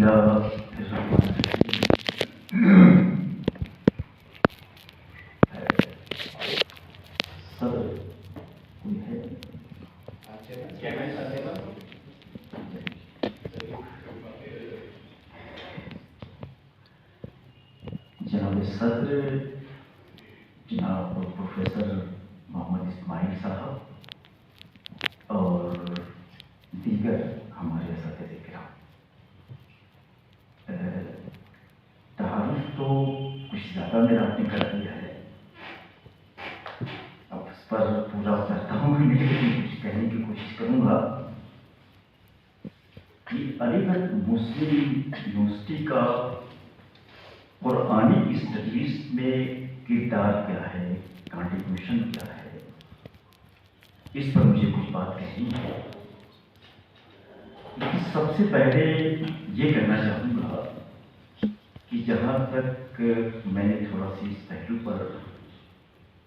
صدر کوئی ہے؟ جناب صدر جناب پروفیسر محمد اسماعیل صاحب اور دیگر ہمارے اساتذہ کرام، تعارف تو کچھ زیادہ میرا آپ نے کر دیا ہے، اب اس پر پورا اترتا ہوں لیکن کچھ کہنے کی کوشش کروں گا کہ علی گڑھ مسلم یونیورسٹی کا قرآنی اسٹڈیز میں کردار کیا ہے، کنٹریبیوشن کیا ہے، اس پر مجھے کچھ بات کہنی ہے۔ لیکن سب سے پہلے یہ کہنا چاہوں گا کہ جہاں تک میں نے تھوڑا سی اس پہلو پر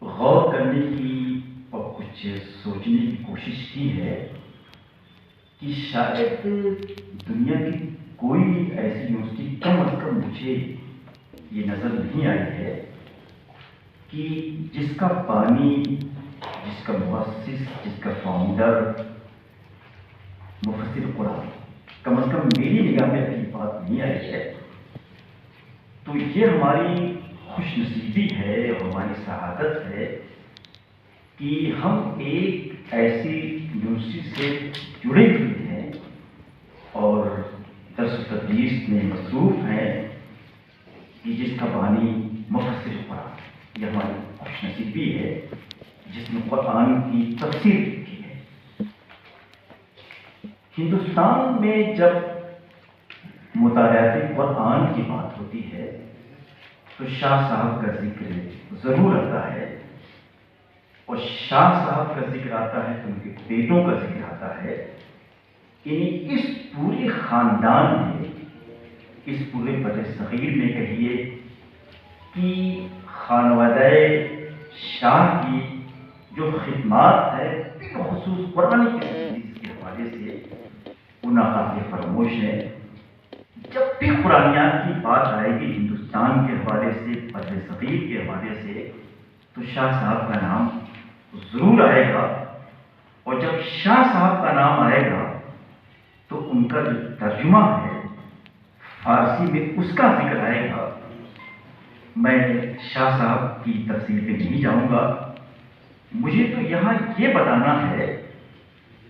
غور کرنے کی اور کچھ سوچنے کی کوشش کی ہے کہ شاید دنیا کی کوئی ایسی یونیورسٹی کم از کم مجھے یہ نظر نہیں آئی ہے کہ جس کا بانی، جس کا مؤسس، جس کا فاؤنڈر مفسر قرآن، کم از کم میری نگاہ میں ایسی بات نہیں آئی ہے، تو یہ ہماری خوش نصیبی ہے اور ہماری سعادت ہے کہ ہم ایک ایسی یونیورسٹی سے جڑے ہوئے ہیں اور درس و تدریس میں مصروف ہیں کہ جس کا بانی مفسر قرآن، یہ ہماری خوش نصیبی ہے جس نے قرآن کی تفسیر کی ہے۔ ہندوستان میں جب مطالعات قرآن کی بات ہوتی ہے تو شاہ صاحب کا ذکر ضرور آتا ہے، اور شاہ صاحب کا ذکر آتا ہے تو ان کے بیٹوں کا ذکر آتا ہے، یعنی اس پورے خاندان میں، اس پورے بر صغیر میں کہیے کہ خانوادہ شاہ کی جو خدمات ہے بالخصوص قرآن کے حوالے سے وہ ناقابل فراموش ہے۔ جب بھی قرآنیات کی بات آئے گی ہندوستان کے حوالے سے، بر صغیر کے حوالے سے، تو شاہ صاحب کا نام ضرور آئے گا، اور جب شاہ صاحب کا نام آئے گا تو ان کا جو ترجمہ ہے فارسی میں اس کا ذکر آئے گا۔ میں شاہ صاحب کی تفصیل پہ نہیں جاؤں گا، مجھے تو یہاں یہ بتانا ہے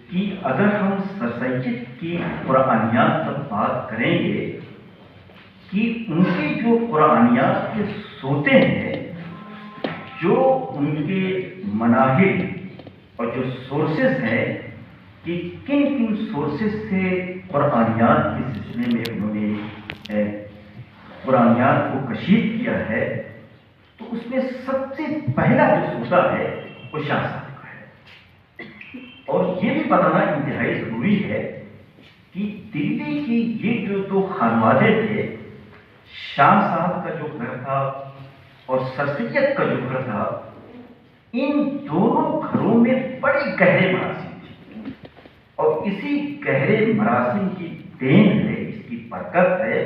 کہ اگر ہم سر سید کی قرآنیات پر بات کریں گے کہ ان کی جو قرآنیات کے سوتے ہیں، جو ان کے مناہج اور جو سورسز ہیں کہ کن کن سورسز سے قرآنیات کے سلسلے میں انہوں نے قرآنیات کو کشید کیا ہے، تو اس میں سب سے پہلا جو سوتا ہے وہ شاہ صاحب کا ہے۔ اور یہ بھی بتانا انتہائی ضروری ہے کہ دلی کی یہ جو دو خانوادے تھے، شاہ صاحب کا جو گھر تھا اور سر سید کا جو گھر تھا، ان دونوں گھروں میں بڑے گہرے مراسم تھے، اور اسی گہرے مراسم کی دین ہے، اس کی برکت ہے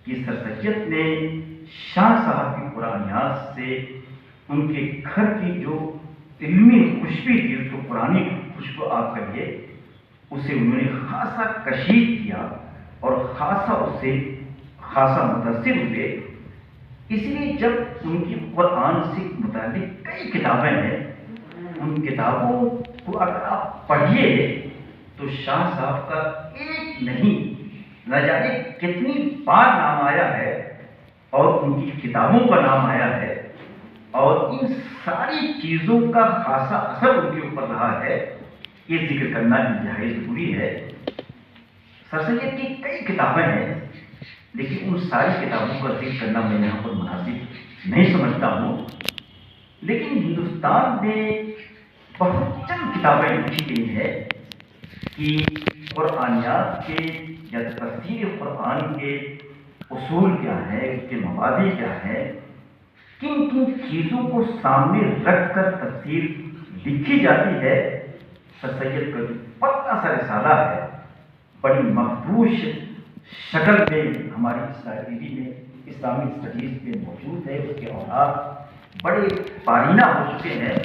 کہ سر سید نے شاہ صاحب کی قرآنیات سے ان کے گھر کی جو علمی خوشبو تھی، جو قرآنی خوشبو آپ کہیے، اسے انہوں نے خاصا کشید کیا اور خاصا متاثر ہوئے۔ اس لیے جب ان کی قرآن سے متعلق کئی کتابیں ہیں، ان کتابوں کو اگر آپ پڑھیے تو شاہ صاحب کا ایک نہیں نہ جانے کتنی بار نام آیا ہے، اور ان کی کتابوں کا نام آیا ہے، اور ان ساری چیزوں کا خاصا اثر ان کے اوپر رہا ہے، یہ ذکر کرنا انتہائی ضروری ہے۔ سر سید کی کئی کتابیں ہیں، لیکن ان ساری کتابوں کا ذکر کرنا میں یہاں پر مناسب نہیں سمجھتا ہوں، لیکن ہندوستان میں بہت چند کتابیں لکھی گئی ہیں کہ قرآنیات کے یا تفسیر قرآن کے اصول کیا ہیں، اس کے مبادئ کیا ہیں، کن کن چیزوں کو سامنے رکھ کر تفسیر لکھی جاتی ہے۔ سر سید کا جو پتلا سا رسالہ ہے، بڑی مخدوش شکل میں ہماری اس لائبریری میں اسلامی اسٹڈیز میں موجود ہے. اس کے اوراق بڑے پارینہ ہو چکے ہیں،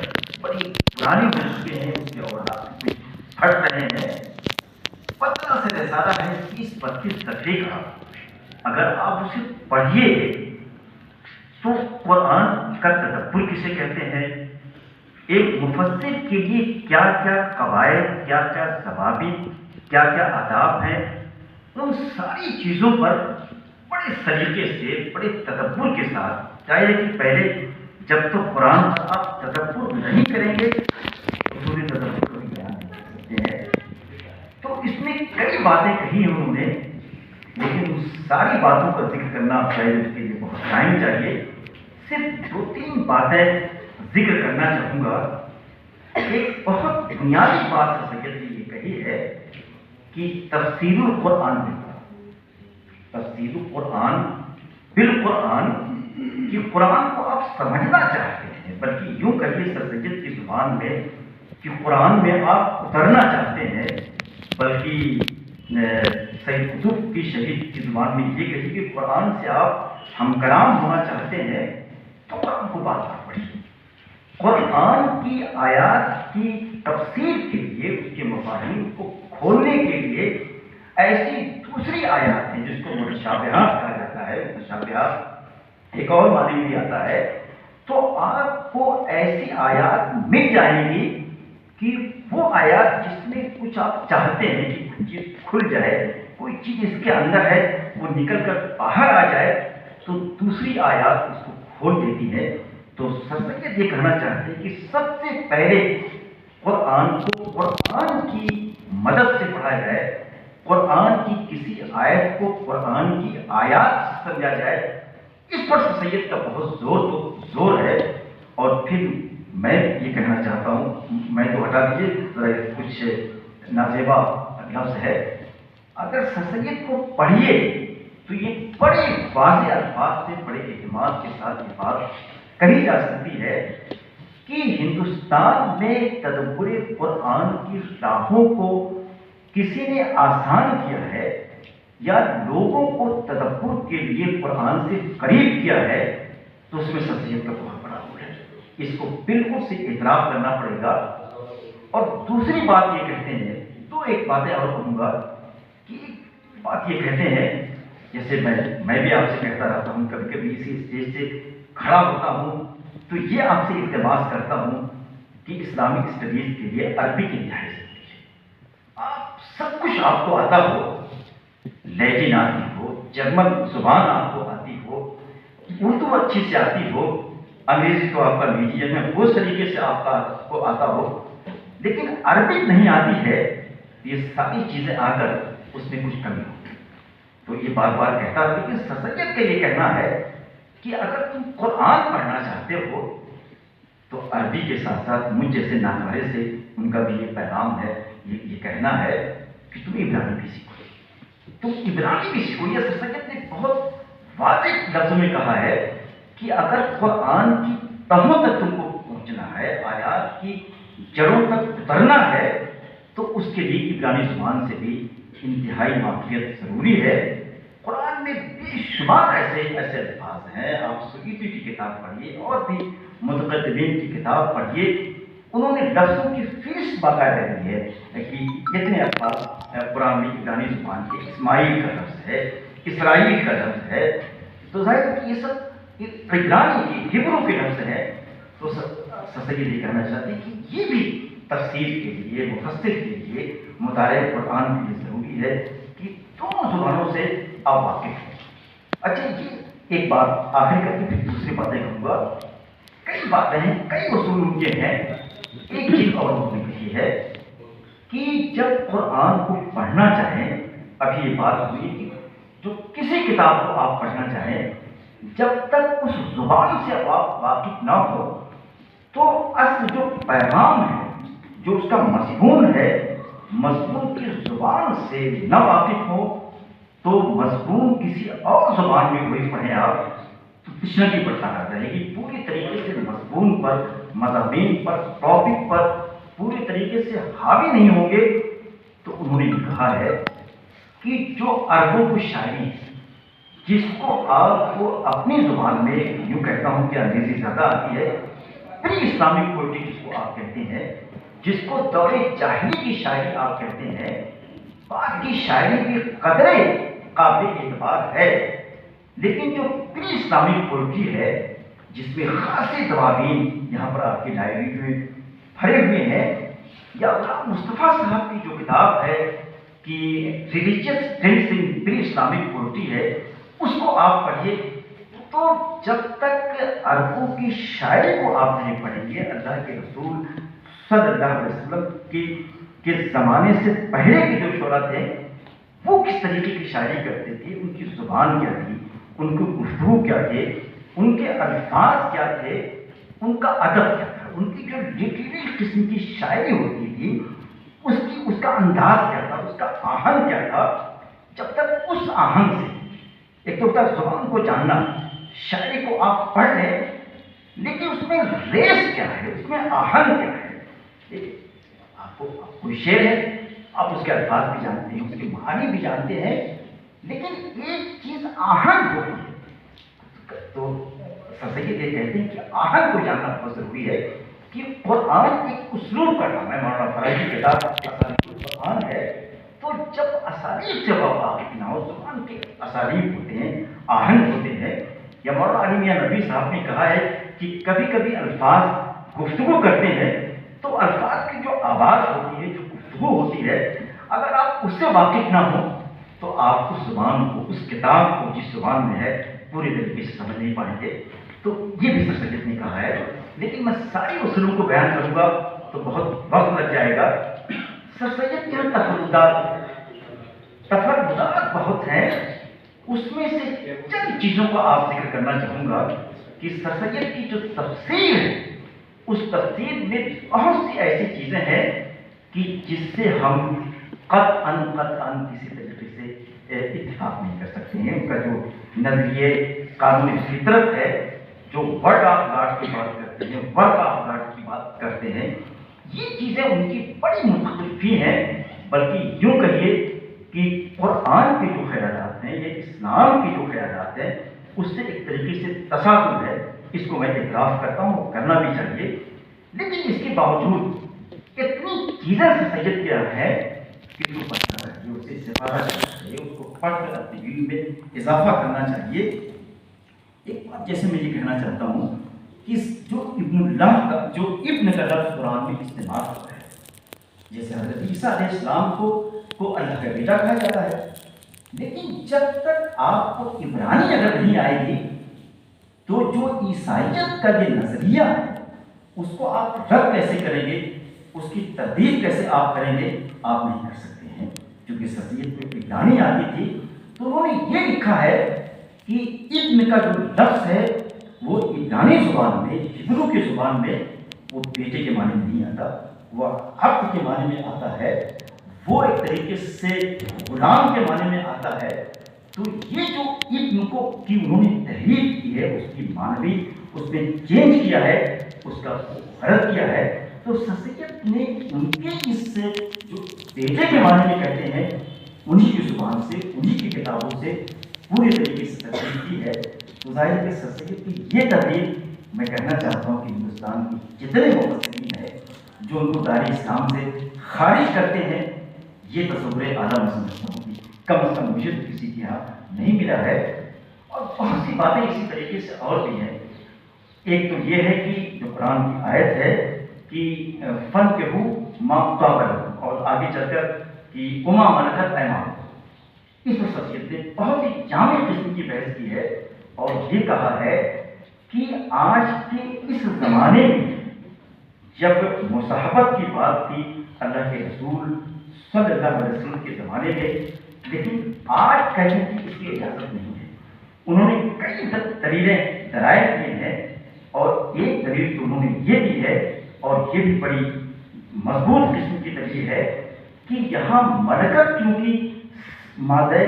بڑی پرانی ہو چکے ہیں. اس کے اوراق پھٹ رہے ہیں. 15 سے زیادہ ہے، 30-32 صفحے کا. اگر آپ اسے پڑھیے تو قرآن کا تدبر کسے کہتے ہیں، ایک مفسر کے لیے کیا کیا قواعد، کیا کیا ضوابط، کیا کیا آداب ہیں، ان ساری چیزوں پر بڑے سلیقے سے، بڑے تدبر کے ساتھ، چاہیے کہ پہلے جب تو قرآن پر آپ تدبر نہیں کریں گے اصول تدبر کو بھی بیان نہیں کر سکتے ہیں. تو اس میں کئی باتیں کہی ہیں انہوں نے، لیکن ان ساری باتوں کا ذکر کرنا چاہیے، اس کے لیے بہت ٹائم چاہیے. صرف 2-3 باتیں ذکر کرنا چاہوں گا. ایک بہت بنیادی بات سید نے یہ کہی ہے کہ تفسیر القرآن بالقرآن کہ قرآن کو آپ سمجھنا چاہتے ہیں، بلکہ یوں کہیے سر سید کی زبان میں کہ قرآن میں آپ اترنا چاہتے ہیں، بلکہ سید قطب کی شہید کی زبان میں یہ کہی کہ قرآن سے آپ ہم کلام ہونا چاہتے ہیں تو قرآن کو بار بار پڑھیے. قرآن کی آیات کی تفسیر کے لیے، اس کے مفاہیم کو کھولنے کے لیے ایسی دوسری آیات ہیں جس کو متشابہات کہا جاتا ہے. متشابہات ایک اور معنی بھی آتا ہے. تو آپ کو ایسی آیات مل جائیں گی کہ وہ آیات جس میں کچھ آپ چاہتے ہیں کہ کوئی چیز کھل جائے، کوئی چیز اس کے اندر ہے وہ نکل کر باہر آ جائے، تو دوسری آیات اس کو کھول دیتی ہے. تو سر سید یہ کہنا چاہتے ہیں کہ سب سے پہلے قرآن کو قرآن کی مدد سے پڑھا جائے، قرآن کی کسی آیت کو قرآن کی آیات سمجھا جائے. اس پر سر سید کا بہت زور ہے. اور پھر میں یہ کہنا چاہتا ہوں، میں تو ہٹا دیجیے ذرا کچھ نازیبا لفظ ہے. اگر سر سید کو پڑھیے تو یہ بڑے واضح الفاظ سے، بڑے اعتماد کے ساتھ یہ بات کہی جا سکتی ہے کہ ہندوستان میں تدبر قرآن کی راہوں کو کسی نے آسان کیا ہے یا لوگوں کو تدبر کے لیے قرآن سے قریب کیا ہے، تو اس میں سر سید کا بہت بڑا رول ہے. اس کو بالکل سے اعتراف کرنا پڑے گا. اور دوسری بات یہ کہتے ہیں، ایک باتیں اور کہوں گا کہ ایک بات یہ کہتے ہیں، جیسے میں بھی آپ سے کہتا رہتا ہوں، کبھی کبھی اسی اسٹیج سے کھڑا ہوتا ہوں تو یہ آپ سے التماس کرتا ہوں کہ اسلامک اسٹڈیز کے لیے عربی کی انتہائی ضروری ہے. آپ سب کچھ آپ کو آتا ہو، لیٹن آتی ہو، جرمن زبان آپ کو آتی ہو، اردو اچھی سے آتی ہو، انگریزی تو آپ کا میڈیم ہے، وہ طریقے سے آپ کو آتا ہو، لیکن عربی نہیں آتی ہے. یہ ساری چیزیں آ کر اس میں کچھ کمی ہوتی. تو یہ بار بار کہتا ہوں، لیکن سر سید کا یہ کہنا ہے کہ اگر تم قرآن پڑھنا چاہتے ہو تو عربی کے ساتھ ساتھ مجھ جیسے ناکارے سے ان کا بھی یہ پیغام ہے، یہ کہنا ہے کہ تم عبرانی بھی سیکھو. یہ سر سید نے بہت واضح لفظوں میں کہا ہے کہ اگر قرآن کی تہوں تک تم کو پہنچنا ہے، آیات کی جڑوں تک اترنا ہے، تو اس کے لیے عبرانی زبان سے بھی انتہائی واقفیت ضروری ہے. قرآن میں بے شمار ایسے الفاظ ہیں. آپ سیوطی کی کتاب پڑھیے اور بھی متقدمین کی کتاب پڑھیے، انہوں نے لفظوں کی فہرست باقاعدہ دی ہے کہ کتنے الفاظ قرآن میں عبرانی زبان کے، اسماعیل کا لفظ ہے، اسرائیل کا لفظ ہے. تو ظاہر ہے کہ یہ سب عبرانی ہبرو کے لفظ ہیں. تو سر سید یہ کہنا چاہتے ہیں کہ یہ بھی تفسیر کے لیے، مفسر کے لیے، مطالعہ قرآن کے لیے ضروری ہے کہ دونوں زبانوں سے آپ واقف ہیں. اچھا، یہ ایک بات آخر کر کے پھر دوسری باتیں کہوں گا. کئی باتیں ہیں، کئی اصول ممکن ہیں. ایک چیز اور انہوں نے کہی ہے کہ جب قرآن کو پڑھنا چاہیں، ابھی یہ بات ہوئی کہ جو کسی کتاب کو آپ پڑھنا چاہیں، جب تک اس زبان سے آپ واقف نہ ہو تو اصل جو پیغام ہے، جو اس کا مضمون ہے، مضمون کی زبان سے نہ واقف ہو تو مضمون کسی اور زبان میں کوئی پڑھیں آپ تو ڈکشنری پڑھتا رہتا ہے کہ پوری طریقے سے مضمون پر، مضامین پر، ٹاپک پر پوری طریقے سے حاوی نہیں ہوں گے. تو انہوں نے کہا ہے کہ جو عربوں کی شاعری ہے، جس کو آپ کو اپنی زبان میں یوں کہتا ہوں کہ انگریزی زیادہ آتی ہے، پری اسلامک پوئٹری جس کو آپ کہتے ہیں، جس کو دور جاہلی کی شاعری آپ کہتے ہیں، بعد کی شاعری کی قدریں قابل اعتبار ہے، لیکن جو پری اسلامک پوئٹری ہے جس میں خاصے دواوین یہاں پر آپ کی ڈائری میں بھرے ہوئے ہیں، یا غلام مصطفیٰ صاحب کی جو کتاب ہے کہ religious trends in pre Islamic poetry ہے، اس کو آپ پڑھیے، تو جب تک عربوں کی شاعری کو آپ نہیں پڑھیں گے، اللہ کے رسول صلی اللہ علیہ وسلم کے زمانے سے پہلے کے جو شعراء تھے وہ کس طریقے کی شاعری کرتے تھے، ان کی زبان کیا تھی، ان کے گفتگو کیا تھے، ان کے الفاظ کیا تھے، ان کا ادب کیا تھا، ان کی جو لٹریری قسم کی شاعری ہوتی تھی اس کا انداز کیا تھا، اس کا آہنگ کیا تھا، جب تک اس آہنگ سے ایک تو ہوتا ہے زبان کو جاننا، شاعری کو آپ پڑھ لیں لیکن اس میں ریس کیا ہے، اس میں آہنگ کیا ہے، آپ کو کوئی شعر ہے، آپ اس کے الفاظ بھی جانتے ہیں، اس کے معانی بھی جانتے ہیں، لیکن ایک چیز آہنگ ہوتی ہے، تو سر سید یہ کہتے ہیں کہ آہنگ کو جاننا بہت ضروری ہے، کہ قرآن ایک اسلوب کا نام ہے، مولانا فرائض کی کتاب قرآن ہے، تو جب اسالیب سے واقف نہ ہو، زبان کے اسالیب ہوتے ہیں، آہنگ ہوتے ہیں، یا مولانا علی میاں نبی صاحب نے کہا ہے کہ کبھی کبھی الفاظ گفتگو کرتے ہیں تو الفاظ کی جو آواز ہوتی ہے، جو گفتگو ہوتی ہے، اگر آپ اس سے واقف نہ ہو تو آپ اس زبان کو، اس کتاب کو جس زبان میں ہے پورے طریقے سے سمجھ نہیں پائیں گے، تو یہ بھی سر سید نے کہا ہے، لیکن میں ساری اصولوں کو بیان کروں گا تو بہت وقت لگ جائے گا۔ سر سید کے تفردات بہت ہیں، اس میں سے چند چیزوں کو آپ ذکر کرنا چاہوں گا کہ سر سید کی جو تفسیر ہے، اس تفسیر میں بہت سی ایسی چیزیں ہیں کہ جس سے ہم قطعاً کسی طریقے سے اتفاق نہیں کر سکتے ہیں۔ ان کا جو نظریے قانون فطرت ہے، جو ورڈ آف گاڈ کی بات کرتے ہیں، ورک آف گاڈ کی بات کرتے ہیں، یہ چیزیں ان کی بڑی مختلفی ہیں، بلکہ یوں کہیے کہ قرآن کے جو خیالات ہیں یا اسلام کے جو خیالات ہیں اس سے ایک طریقے سے تصادم ہے، اس کو میں اعتراف کرتا ہوں، کرنا بھی چاہیے، لیکن اس کے باوجود اتنی چیزیں سے سید کیا ہے کہ جو پڑھنا چاہیے، اسے استفادہ کرنا چاہیے، اس کو پڑھ کر اپنی علم میں اضافہ کرنا چاہیے۔ ایک بات جیسے میں یہ کہنا چاہتا ہوں کہ جو ابن اللہ کا جو ابن کا لفظ قرآن میں استعمال ہوتا ہے، جیسے حضرت عیسیٰ علیہ السلام کو اللہ کا بیٹا کہا جاتا ہے، لیکن جب تک آپ کو عبرانی اگر نہیں آئے گی تو جو عیسائیت کا یہ نظریہ ہے اس کو آپ رد کیسے کریں گے، اس کی تردید کیسے آپ کریں گے، آپ نہیں کر سکتے ہیں، کیونکہ سطحیت کو عبرانی آتی تھی تو انہوں نے یہ لکھا ہے کہ ابن کا جو لفظ ہے وہ عبرانی زبان میں، ہبرو کی زبان میں وہ بیٹے کے معنی نہیں آتا، وہ عبد کے معنی میں آتا ہے، وہ ایک طریقے سے غلام کے معنی میں آتا ہے۔ تو یہ جو ابن کو کی انہوں نے تحریف کی ہے، اس کی معنوی اس نے چینج کیا ہے، اس کا غلط کیا ہے، تو سسیت نے ان کے اس سے جو بیٹے کے معنی میں کہتے ہیں انہی کی زبان سے، انہی کی کتابوں سے پورے طریقے سے تبدیل کی ہے۔ تو ظاہر کہ سسیت کی یہ تبدیل میں کہنا چاہتا ہوں کہ ہندوستان کی جتنے مفسرین ہیں جو ان کو دار اسلام سے خارج کرتے ہیں، یہ تصور اعلیٰ میں سمجھتا ہوں کہ کم از کم مجھے تو کسی کے یہاں نہیں ملا ہے، اور بہت سی باتیں اسی طریقے سے اور بھی ہیں۔ ایک تو یہ ہے کہ جو قرآن کی آیت ہے کہ فن کے ہو ماں قابل، اور آگے چل کر کہ اما ملکت ایمان، اس میں شخصیت نے بہت ہی جامع قسم کی بحث کی ہے اور یہ کہا ہے کہ آج کے اس زمانے میں جب مصاحبت کی بات تھی اللہ کے رسول صلی اللہ علیہ وسلم کے زمانے میں، لیکن آج کہنے کی اس کی اجازت نہیں ہے۔ انہوں نے کئی دلیلیں درائر کی ہیں، اور ایک دلیل تو انہوں نے یہ دی ہے، اور یہ بھی بڑی مضبوط قسم کی دلیل ہے کہ یہاں ملکت چونکہ ماضی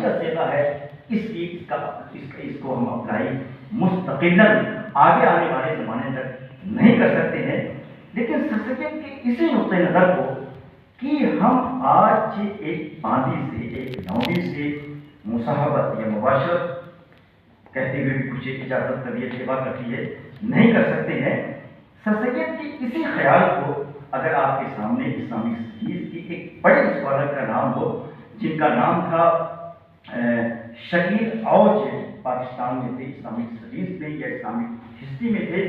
کا صیغہ ہے، اس کو ہم اپلائی مستقلاً آگے آنے والے زمانے تک نہیں کر سکتے ہیں، لیکن سسیت کے اسی نقطۂ نظر کو کہ ہم آج ایک باندی سے، ایک نوبی سے مصاحبت یا مباشرت کہتے ہوئے بھی کچھ اجازت طبیعت کے بعد رکھی ہے نہیں کر سکتے ہیں۔ سر سید کے اسی خیال کو اگر آپ کے سامنے اسلامی حدیث کی ایک بڑے اسکالر کا نام ہو، جن کا نام تھا شکیل اوج، پاکستان میں تھے، اسلامی حدیث میں یا اسلامی ہسٹری میں تھے،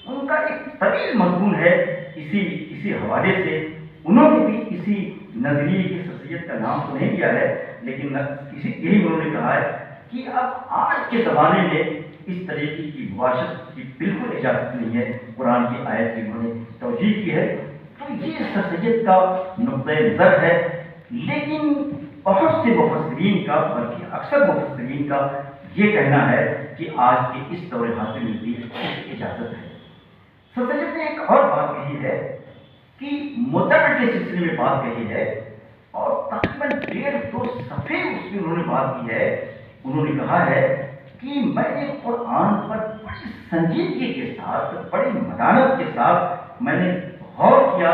ان کا ایک طویل مضمون ہے اسی حوالے سے۔ انہوں نے بھی اسی نظریے کی سر سید کا نام تو نہیں لیا ہے، لیکن یہی انہوں نے کہا ہے کہ اب آج کے زمانے میں اس طریقے کی مباشرت کی بالکل اجازت نہیں ہے۔ قرآن کی آیت کی انہوں نے توجیہ کی ہے، تو یہ سر سید کا نقطۂ نظر ہے۔ لیکن بہت سے مفسرین کا، بلکہ اکثر مفسرین کا یہ کہنا ہے کہ آج کے اس دور حاضر میں بھی اجازت ہے۔ سر سید نے ایک اور بات کہی ہے کہ مدت کے سلسلے میں بات کہی ہے، اور تقریباً 1.5-2 صفحے اس میں انہوں نے بات کی ہے۔ انہوں نے کہا ہے کہ میں نے قرآن پر بڑی سنجیدگی کے ساتھ، بڑی مدانت کے ساتھ میں نے غور کیا،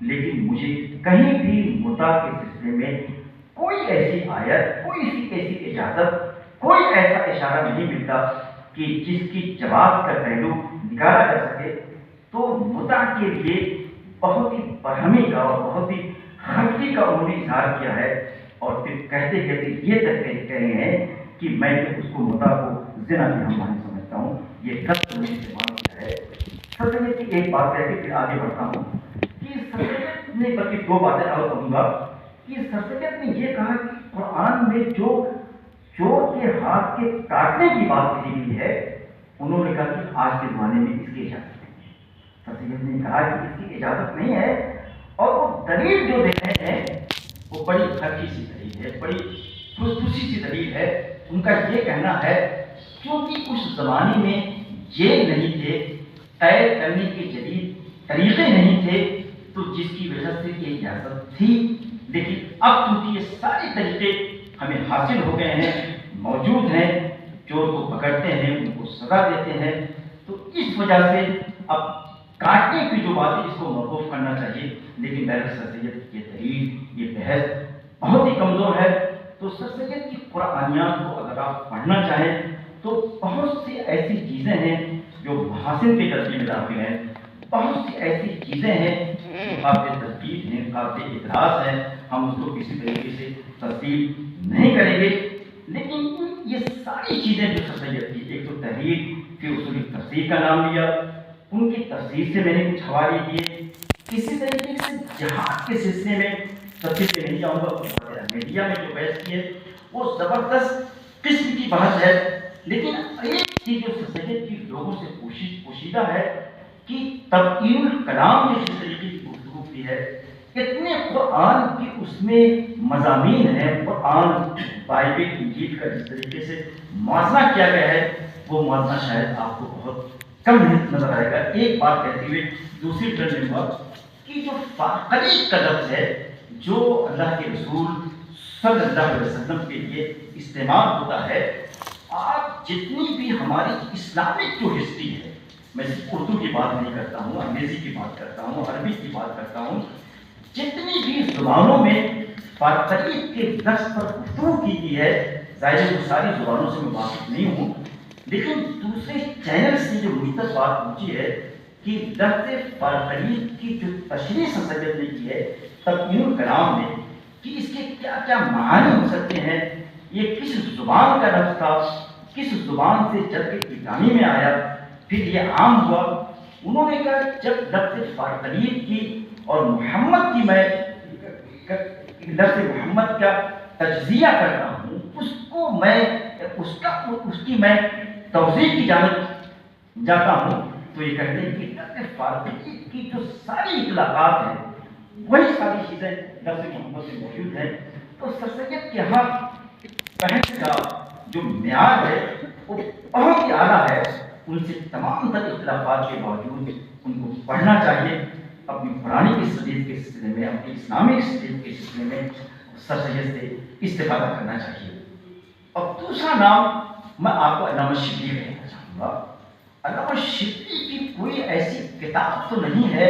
لیکن مجھے کہیں بھی مدعا کے سلسلے میں کوئی ایسی آیت، کوئی ایسی اجازت، کوئی ایسا اشارہ نہیں ملتا کہ جس کی جواز کا پہلو نکالا جا سکے۔ تو مدعا کے لیے بہت ہی برہمی کا اور بہت ہی خفگی کا انہوں نے اظہار کیا ہے، اور پھر کہتے کہتے یہ تک کہہ رہے ہیں کہ میں اس کو مدعا کو زنا کی ہمانی سمجھتا ہوں۔ یہ لفظ انہوں نے استعمال کیا ہے۔ سر سید کی ایک بات کہہ کے پھر آگے بڑھتا ہوں کہ سر سید نے، بلکہ 2 باتیں اور کہوں گا کہ سر سید نے یہ کہا کہ قرآن میں جو چور کے ہاتھ کے کاٹنے کی بات کہی گئی ہے، انہوں نے کہا کہ آج کے زمانے میں اس کی اجازت نہیں ہے۔ سر سید نے کہا کہ اس کی اجازت نہیں ہے، اور وہ دلیل جو دے رہے ہیں وہ بڑی ہلکی سی دلیل ہے، بڑی خصوصی سی دلیل ہے۔ ان کا یہ کہنا ہے کیونکہ اس زمانے میں جیل نہیں تھے، قید کرنے کے جدید طریقے نہیں تھے، تو جس کی وجہ سے یہ اجازت تھی، لیکن اب چونکہ یہ سارے طریقے ہمیں حاصل ہو گئے ہیں، موجود ہیں، چور کو پکڑتے ہیں، ان کو سزا دیتے ہیں، تو اس وجہ سے اب کاٹنے کی جو بات ہے اس کو موقوف کرنا چاہیے۔ لیکن بہرحال سر سید یہ دلیل، یہ بحث بہت ہی کمزور ہے۔ تو سر سید کی قرآنیات کو اگر آپ پڑھنا چاہیں تو بہت سی ایسی چیزیں ہیں جو محاسن کے درجے میں داخل ہیں، بہت سی ایسی چیزیں ہیں جو قابل تنقید ہیں، قابل اعتراض ہیں، ہم اس کو کسی طریقے سے تسلیم نہیں کریں گے۔ لیکن یہ ساری چیزیں جو سر سید کی، ایک تو تحریر فی اصول تفسیر کا نام لیا، ان کی تفسیر سے میں نے کچھ حوالے دیے، اسی طریقے سے جہاد کے سلسلے میں تفصیل سے نہیں جاؤں گا، میڈیا میں جو بحث کی ہے وہ زبردست قسم کی بحث ہے۔ لیکن ایک چیز جو سر سید کی لوگوں سے پوشیدہ ہے کہ تبیین الکلام نے جس طریقے کی گفتگو کی ہے، اتنے قرآن کی اس میں مضامین ہیں، قرآن بائبل انجیل کا جس طریقے سے موازنہ کیا گیا ہے، وہ موازنہ شاید آپ کو بہت کم نظر آئے گا۔ ایک بات کہتے ہوئے دوسری ٹرن میں ہوا کہ جو قریب کا لفظ ہے جو اللہ کے رسول صلی اللہ علیہ وسلم کے لیے استعمال ہوتا ہے، آج جتنی بھی ہماری اسلامک جو ہسٹری ہے، میں صرف اردو کی بات نہیں کرتا ہوں، انگریزی کی بات کرتا ہوں، عربی کی بات کرتا ہوں، جتنی بھی زبانوں میں فارقریب کے لفظ پر گفتگو کی گئی ہے، ظاہر وہ ساری زبانوں سے میں واقف نہیں ہوں، لیکن دوسرے چینل سے جو مجھ تک بات پہنچی ہے کہ لفظ فارقریب کی جو تشریح سر سید نے کی ہے تبیین الکلام میں، کہ اس کے کیا کیا معنی ہو سکتے ہیں، یہ کس زبان کا لفظ تھا، کس زبان سے جب کہ ابراہیمی میں آیا پھر یہ عام ہوا۔ انہوں نے کہا جب لفظ فارقریب کی اور محمد کی میں لفظ محمد کا تجزیہ کرتا ہوں، اس کو میں اس کی میں توضیح کی جانب جاتا ہوں، تو یہ کہتے ہیں کہ لفظ فارقریب کی جو ساری اطلاقات ہیں وہی ساری چیزیں لفظ محمد میں موجود ہیں۔ تو سر سید کے ہاں بحث کا جو معیار ہے وہ بہت ہی اعلیٰ ہے، ان سے تمام تر اختلافات کے باوجود ان کو پڑھنا چاہیے، اپنی قرآن کی حدیث کے سلسلے میں، اپنی اسلامی حدیث کے سلسلے میں سر سید سے استفادہ کرنا چاہیے۔ اور دوسرا نام میں آپ کو علامہ شبلی کہنا چاہوں گا۔ علامہ شبلی کی کوئی ایسی کتاب تو نہیں ہے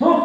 2